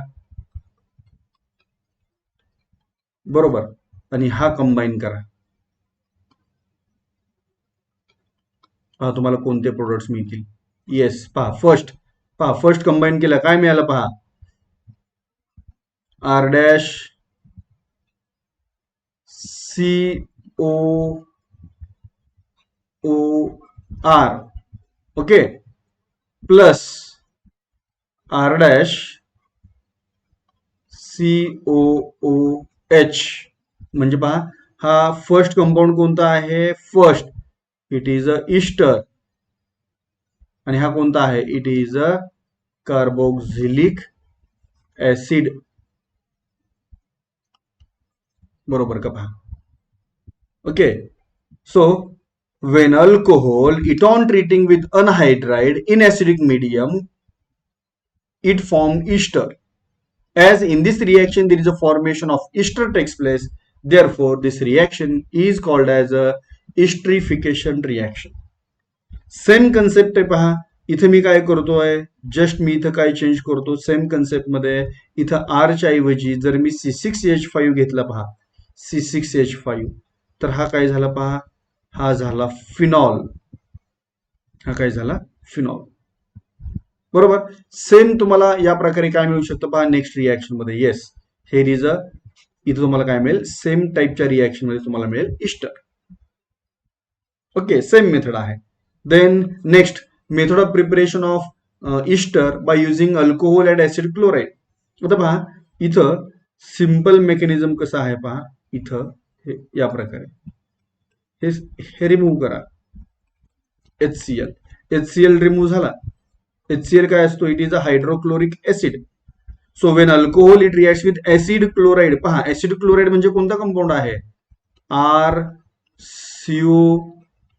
बरोबर, आणि हा कंबाईन करा. पहा तुम्हाला कोणते प्रोडक्ट्स मिळतील. येस, पहा फर्स्ट कंबाईन केलं काय मिळालं, पहा R dash COOR. Okay, plus R dash COOH. H म्हणजे पहा हा फर्स्ट कंपाऊंड कोणता आहे first it is a ester आणि हा कोणता आहे it is a carboxylic acid बरोबर का पहा okay so when alcohol it on treating with anhydride in acidic medium it form ester as in this reaction there is a formation of ester takes place therefore this reaction is called as a esterification reaction same concept आहे पहा इथे मी काय करतोय just मी इथं काय change करतो same concept मध्ये इथं आरच्या ऐवजी जर मी C6H5 घेतला पहा C6H5 तर हा काय झाला पहा हा झाला फिनॉल हा काय झाला फिनॉल बरोबर सेम तुम्हाला या प्रकारे काय मिळू शकतं पहा नेक्स्ट रिएक्शन मध्ये येस हेर इज अ इथं तुम्हाला काय मिळेल सेम टाईपच्या रिएक्शन मध्ये तुम्हाला मिळेल इस्टर ओके सेम मेथड आहे then next method of preparation of ester by using alcohol and acid chloride आता पहा इथं सिंपल मेकॅनिझम कसं आहे पहा इथं हे या प्रकारे हे रिमूव्ह करा HCl रिमूव्ह झाला HCl काय असतो it is a hydrochloric acid so when alcohol it reacts with acid chloride पहा ऍसिड क्लोराइड म्हणजे कोणता कंपाऊंड आहे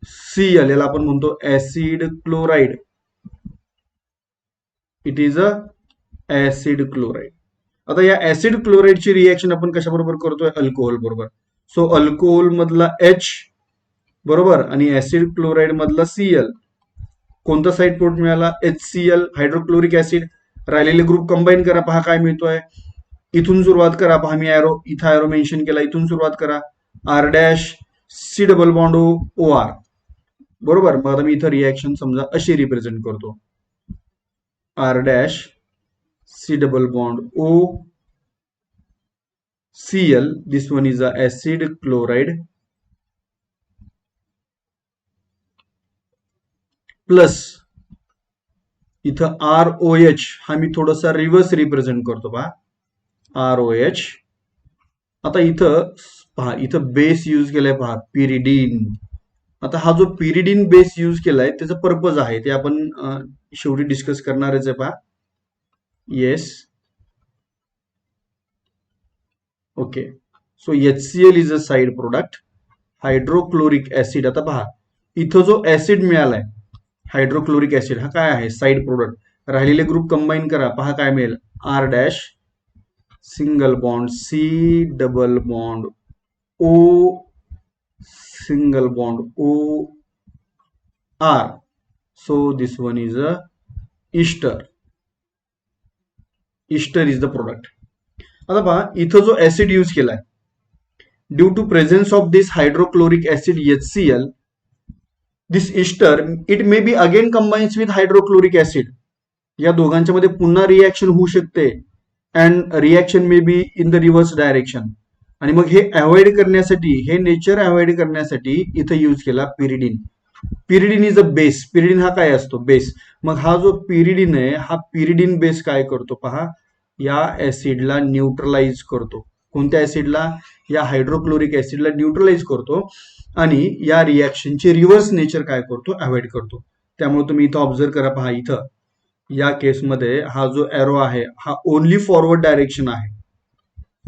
RCOCl याला आपण म्हणतो acid chloride it is a acid chloride आता या ऍसिड क्लोराइडची रिएक्शन आपण कशाबरोबर करतोय अल्कोहोल बरोबर सो अल्कोहोल मधला H बरोबर आणि ऍसिड क्लोराइड मधला Cl कोणता साईड प्रोडक्ट मिळाला HCl हायड्रोक्लोरिक ऍसिड राहिलेले ग्रुप कंबाईन करा पहा काय मिळतोय इथून सुरुवात करा पहा मी इथं ॲरो मेन्शन केला इथून सुरुवात करा R dash C double bond O R बरोबर मग आता मी इथं रिएक्शन समजा अशी रिप्रेझेंट करतो R dash C double bond O Cl this one is a acid chloride plus इथं ROH हा मी थोडासा रिव्हर्स रिप्रेझेंट करतो पहा ROH आता इथं पहा इथं बेस यूज केलाय पहा पिरिडीन आता हा जो पिरिडीन बेस यूज केलाय त्याचा पर्पज आहे ते आपण शेवटी डिस्कस करणारच आहे पहा yes okay so HCl is a side product hydrochloric acid आता पहा इथं जो ऍसिड मिळालाय हायड्रोक्लोरिक ऍसिड हा काय आहे साइड प्रोडक्ट राहिलेले ग्रुप कंबाईन करा पहा काय मिळेल R dash single bond C double bond O single bond O R so this one is a ester is the product आता पहा इथं जो ऍसिड यूज केलाय due to presence of this hydrochloric acid HCl this ester it may be again combines with hydrochloric acid या दोघांच्या मध्ये पुन्हा reaction होऊ शकते and reaction may be in the reverse direction आणि मग हे अवॉइड करण्यासाठी हे नेचर अवॉइड करण्यासाठी इथं यूज केला pyridine is a base pyridine हा काय असतो बेस मग हा जो पिरिडीन आहे हा पिरिडीन बेस काय करतो पहा या ऍसिडला न्यूट्रलाइज करतो कोणत्या ऍसिडला या हायड्रोक्लोरिक ऍसिडला न्यूट्रलाइज करतो आणि या रिएक्शनचे रिव्हर्स नेचर काय करतो अवॉइड करतो त्यामुळे तुम्ही इथं ऑब्झर्व करा पहा इथं या केसमध्ये हा जो एरो आहे हा ओनली फॉरवर्ड डायरेक्शन आहे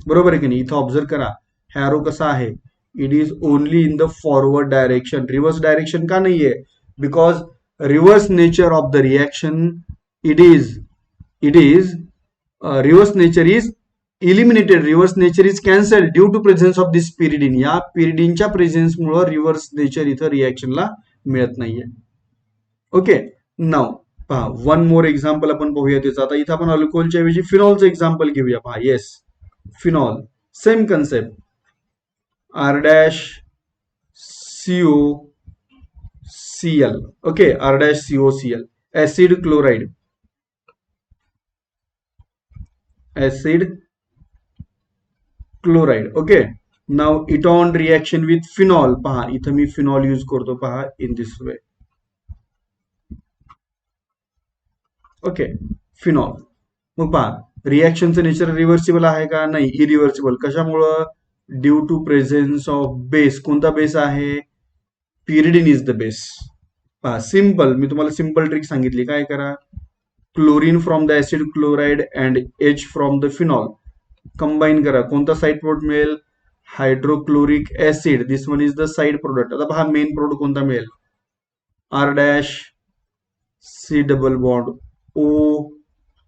बरोबर आहे की नाही इथं ऑब्झर्व करा हॅरो कसा आहे it is only in the forward direction reverse direction का नाहीये because reverse nature of the reaction it is reverse nature is eliminated reverse nature is cancel due to presence of this pyridine या पिरिडीनच्या प्रेझेन्समुळे reverse nature इथं रिएक्शनला मिळत नाहीये okay नाव पहा one more example आपण पाहूया त्याचं आता इथं आपण अल्कोहोलच्या ऐवजी फिनॉलचं एक्झाम्पल घेऊया पहा yes phenol same concept R dash COCl okay R dash COCl acid chloride okay now it on reaction with phenol पहा इथं मी फिनॉल यूज करतो पहा in this way okay phenol मग पहा रिॲक्शनचं नेचर रिव्हर्सिबल आहे का? नाही, इरिव्हर्सिबल. कशामुळं? Due to presence of base. कोणता बेस आहे? Pyridine is the base. पहा, सिंपल. मी तुम्हाला सिंपल ट्रिक सांगितली. काय करा? Chlorine from the acid chloride and H from the phenol combine करा. कोणता साईड प्रोडक्ट मिळेल? Hydrochloric acid. This one is the side product. आता पहा मेन प्रोडक्ट कोणता मिळेल? R dash, C double bond O,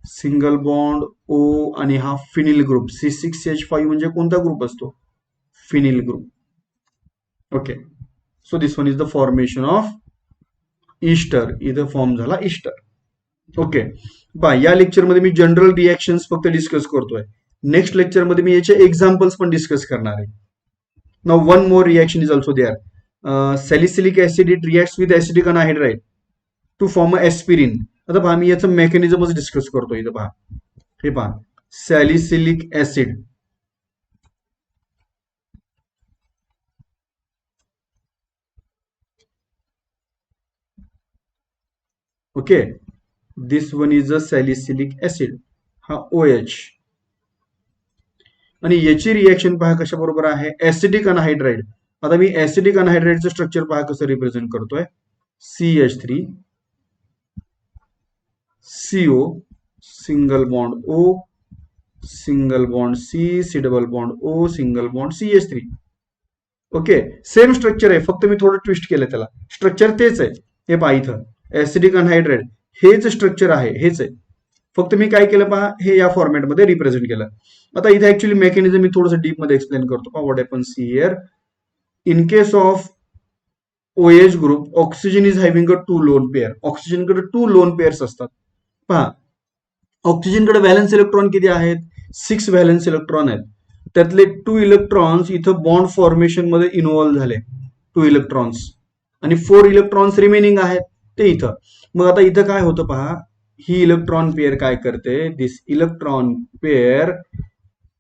single bond O, आणि हा phenyl group C6H5 म्हणजे कोणता ग्रुप असतो? Phenyl group. Okay, so this one is the formation of ester. इथं फॉर्म झाला ईस्टर. ओके, बा या लेक्चरमध्ये मी जनरल रिॲक्शन्स फक्त डिस्कस करतोय. नेक्स्ट लेक्चरमध्ये मी याचे एक्झाम्पल्स पण डिस्कस करणार आहे. Now one more reaction is also there. Salicylic acid it reacts with acetic anhydride to form a aspirin. आता पहा मी याचं मेकॅनिझमच डिस्कस करतो. इथं पहा, हे पहा, salicylic acid. Okay, this one is a salicylic acid. हा OH. आणि याची रिॲक्शन पहा कशा बरोबर आहे? Acetic anhydride. आता मी ऍसिटिक अनहायड्राइडचं स्ट्रक्चर पहा कसं रिप्रेझेंट करतोय. CH3 CO, single bond O, single bond C double bond O, single bond CH3. Okay, same structure आहे, फक्त मी थोडं ट्विस्ट केलं त्याला. स्ट्रक्चर तेच आहे. हे पहा इथं ऍसिडिक अनहायड्राइड हेच स्ट्रक्चर आहे, हेच आहे. फक्त मी काय केलं पहा, हे या फॉर्मॅटमध्ये रिप्रेझेंट केलं. आता इथे ऍक्च्युली मेकॅनिझम मी थोडंसं डीप मध्ये एक्सप्लेन करतो. पहा what happens here. In case of OH group, oxygen is having a 2 lone pair. ऑक्सिजनकडे 2 लोन पेअर्स असतात. पहा, ऑक्सिजनकडे व्हॅलन्स इलेक्ट्रॉन किती आहेत? 6 व्हॅलन्स इलेक्ट्रॉन आहेत. त्यातले 2 इलेक्ट्रॉन्स इथं बॉन्ड फॉर्मेशन मध्ये इन्व्हॉल्व्ह झाले, 2 इलेक्ट्रॉन्स, आणि 4 इलेक्ट्रॉन्स रिमेनिंग आहेत ते इथं. मग आता इथं काय होतं पहा, ही इलेक्ट्रॉन पेअर काय करते? This electron pair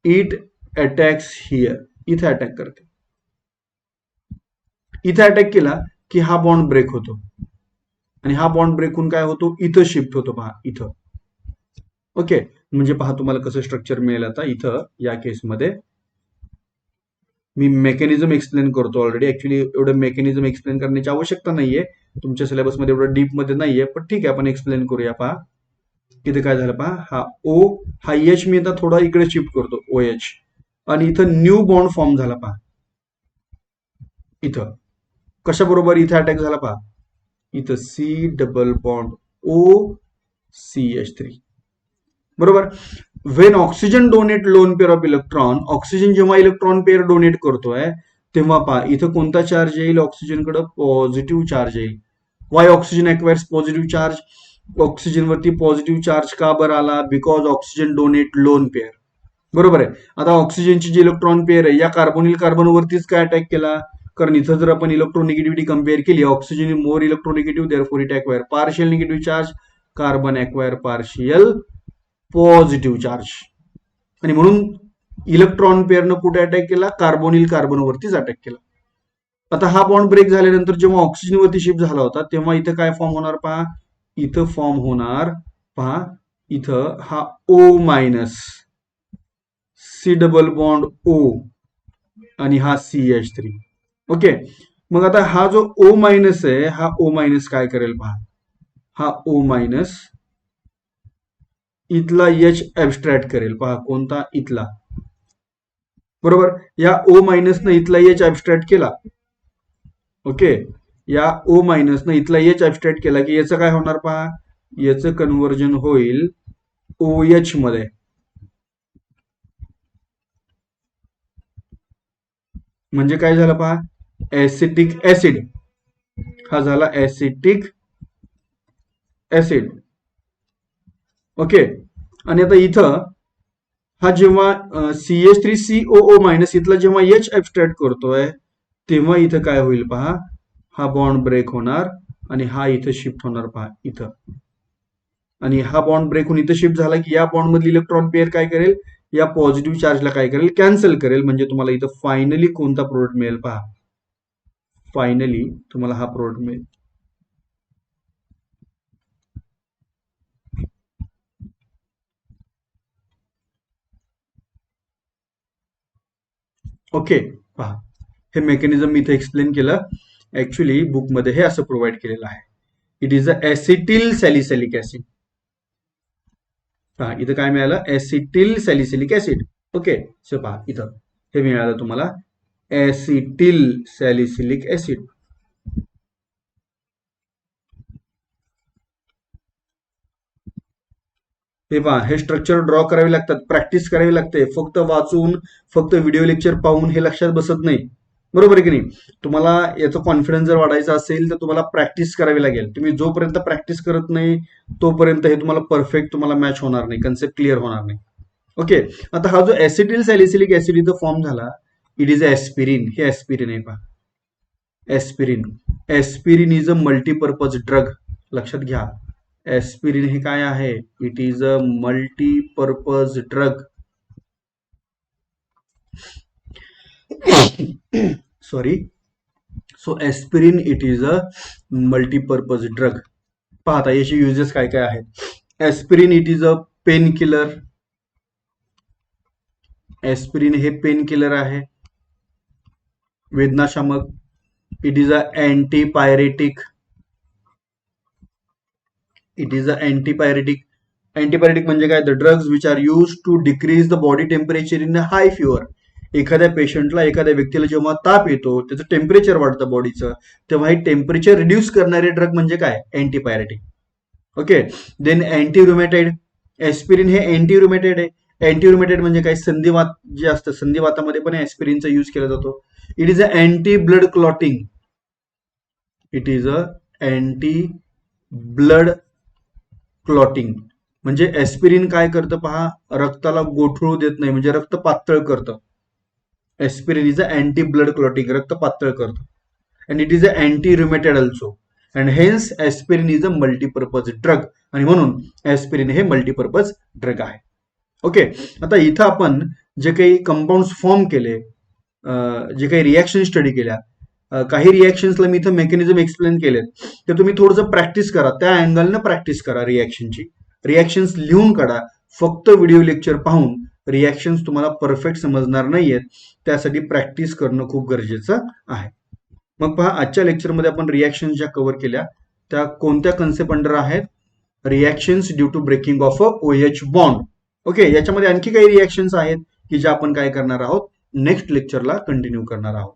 it attacks here. इथे अटॅक करते. इथे अटॅक केला की हा बॉन्ड ब्रेक होतो, आणि हा बॉन्ड ब्रेक होऊन काय होतो? इथं शिफ्ट होतो. पहा इथं. ओके, म्हणजे पहा तुम्हाला कसं स्ट्रक्चर मिळेल. आता इथं या केसमध्ये मी मेकॅनिझम एक्सप्लेन करतो ऑलरेडी. ऍक्च्युली एवढं मेकॅनिझम एक्सप्लेन करण्याची आवश्यकता नाहीये, तुमच्या सिलेबसमध्ये एवढं डीप मध्ये नाहीये, पण ठीक आहे आपण एक्सप्लेन करूया. पहा इथे काय झालं पहा, हा O, हा H मी आता थोडा इकडे शिफ्ट करतो, OH, आणि इथं न्यू बॉन्ड फॉर्म झाला. पहा इथं कशा बरोबर इथे अटॅक झाला पहा, इथं C double bond O CH3. बरोबर. When oxygen donate lone pair of electron, oxygen जेव्हा इलेक्ट्रॉन पेअर डोनेट करतोय तेव्हा पहा इथं कोणता चार्ज येईल? ऑक्सिजनकडे पॉझिटिव्ह चार्ज येईल. Why oxygen acquires positive charge? ऑक्सिजनवरती पॉझिटिव्ह चार्ज का बरं आला? Because oxygen donate lone pair. बरोबर आहे. आता ऑक्सिजनची जी इलेक्ट्रॉन पेअर आहे या कार्बोनिल कार्बनवरतीच काय अटॅक केला? कारण इथं जर आपण इलेक्ट्रोनिगेटिव्हिटी कम्पेअर केली, oxygen more electronegative, therefore it acquire partial negative charge, carbon acquire partial positive charge. आणि म्हणून इलेक्ट्रॉन पेअरनं कुठे अटॅक केला? कार्बोनिल कार्बनवरतीच अटॅक केला. आता हा बॉन्ड ब्रेक झाल्यानंतर जेव्हा ऑक्सिजनवरती शिफ्ट झाला होता तेव्हा इथं काय फॉर्म होणार पहा, इथं फॉर्म होणार पहा, इथं हा O minus, C double bond O, आणि हा CH3. ओके, मग आता हा जो O मायनस आहे, हा O मायनस काय करेल पहा, हा O मायनस इथला H ऍब्स्ट्रॅक्ट करेल. पहा कोणता? इथला. बरोबर. या O मायनस न इथला H ऍब्स्ट्रॅक्ट केला. ओके, या O मायनस न इथला H ऍब्स्ट्रॅक्ट केला की याचं काय होणार पहा, याचं कन्व्हर्जन होईल OH मध्ये. म्हणजे काय झालं पहा, ऍसिटिक ऍसिड. हा झाला ऍसिटिक ऍसिड. ओके, आणि आता इथं हा जेव्हा CH3COO मायनस इथला जेव्हा H ऍब्स्ट्रॅक्ट करतोय तेव्हा इथं काय होईल पहा, हा बॉन्ड ब्रेक होणार आणि हा इथं शिफ्ट होणार. पहा इथं, आणि हा बॉन्ड ब्रेक होऊन इथं शिफ्ट झाला की या बॉन्ड मधली इलेक्ट्रॉन पेअर काय करेल? या पॉझिटिव्ह चार्जला काय करेल? कॅन्सल करेल. म्हणजे तुम्हाला इथं फायनली कोणता प्रोडक्ट मिळेल पहा, फायनली तुम्हाला हा प्रोडक्ट मिळेल. ओके, पहा हे मेकॅनिझम मी इथे एक्सप्लेन केलं. ऍक्च्युली बुकमध्ये हे असं प्रोव्हाइड केलेलं आहे. It is a acetyl salicylic acid. पहा इथं काय मिळालं, acetyl salicylic acid. Okay, so पहा इथं हे मिळालं तुम्हाला ऍसिटिल सॅलिसिलिक ऍसिड. हे पहा हे स्ट्रक्चर ड्रॉ करावे लागतात, प्रॅक्टिस करावी लागते. फक्त वाचून, फक्त व्हिडिओ लेक्चर पाहून हे लक्षात बसत नाही. बरोबर आहे की नाही? तुम्हाला याचा कॉन्फिडन्स जर वाढायचा असेल तर तुम्हाला प्रॅक्टिस करावी लागेल. तुम्ही जोपर्यंत प्रॅक्टिस करत नाही तोपर्यंत हे तुम्हाला परफेक्ट तुम्हाला मॅच होणार नाही, कन्सेप्ट क्लिअर होणार नाही. ओके, आता हा जो ऍसिटिल सॅलिसिलिक ऍसिड इथं फॉर्म झाला, इट इज ऍस्पिरिन. हे ऍस्पिरिन आहे पहा, aspirin. Aspirin is a multipurpose drug. लक्षात घ्या, ऍस्पिरिन हे काय आहे? It is a multipurpose drug. Sorry. So aspirin it is a multipurpose drug. पाहता याचे युजेस काय काय आहेत. Aspirin it is a pain killer. Aspirin हे पेन किलर आहे, वेदनाशामक. It is a antipyretic. It is a antipyretic. Antipyretic म्हणजे काय? The drugs which are use to decrease the body temperature in a high fever. एखाद्या पेशंटला, एखाद्या व्यक्तीला जेव्हा ताप येतो, त्याचं टेम्परेचर वाढतं बॉडीचं, तेव्हा हे टेम्परेचर रिड्यूस करणारे ड्रग म्हणजे काय? Antipyretic. Okay, then anti rheumatoid. Aspirin हे अँटी रुमॅटाइड आहे. अँटी रुमॅटाइड म्हणजे काय? संधिवात जे असतं, संधिवातामध्ये पण ऍस्पिरिनचा यूज केला जातो. It is a anti blood clotting. It is a anti blood clotting. म्हणजे ऍस्पिरिन काय करतं पहा, रक्ताला गोठळू देत नाही, म्हणजे रक्त पातळ करतं. Aspirin is a anti blood clotting, रक्त पातळ करतं. And it is a anti rheumatoid also. And hence aspirin is a multipurpose drug. आणि म्हणून ऍस्पिरिन हे मल्टीपर्पज ड्रग आहे. ओके, आता इथं आपण जे काही कंपाऊंड फॉर्म केले, जे काही रिॲक्शन स्टडी केल्या, काही रिॲक्शन्सला मी इथं मेकॅनिझम एक्सप्लेन केले, तर तुम्ही थोडंसं प्रॅक्टिस करा, त्या अँगलनं प्रॅक्टिस करा रिॲक्शनची. रिॲक्शन्स लिहून काढा. फक्त व्हिडिओ लेक्चर पाहून रिॲक्शन्स तुम्हाला परफेक्ट समजणार नाहीयेत, त्यासाठी प्रॅक्टिस करणं खूप गरजेचं आहे. मग पहा, आजच्या लेक्चरमध्ये आपण रिॲक्शन ज्या कव्हर केल्या त्या कोणत्या कन्सेप्ट अंडर आहेत? Reactions due to breaking of a OH bond. Okay, याच्यामध्ये आणखी काही रिॲक्शन्स आहेत की ज्या आपण काय करणार आहोत, नेक्स्ट लेक्चरला कंटिन्यू करणार आहोत.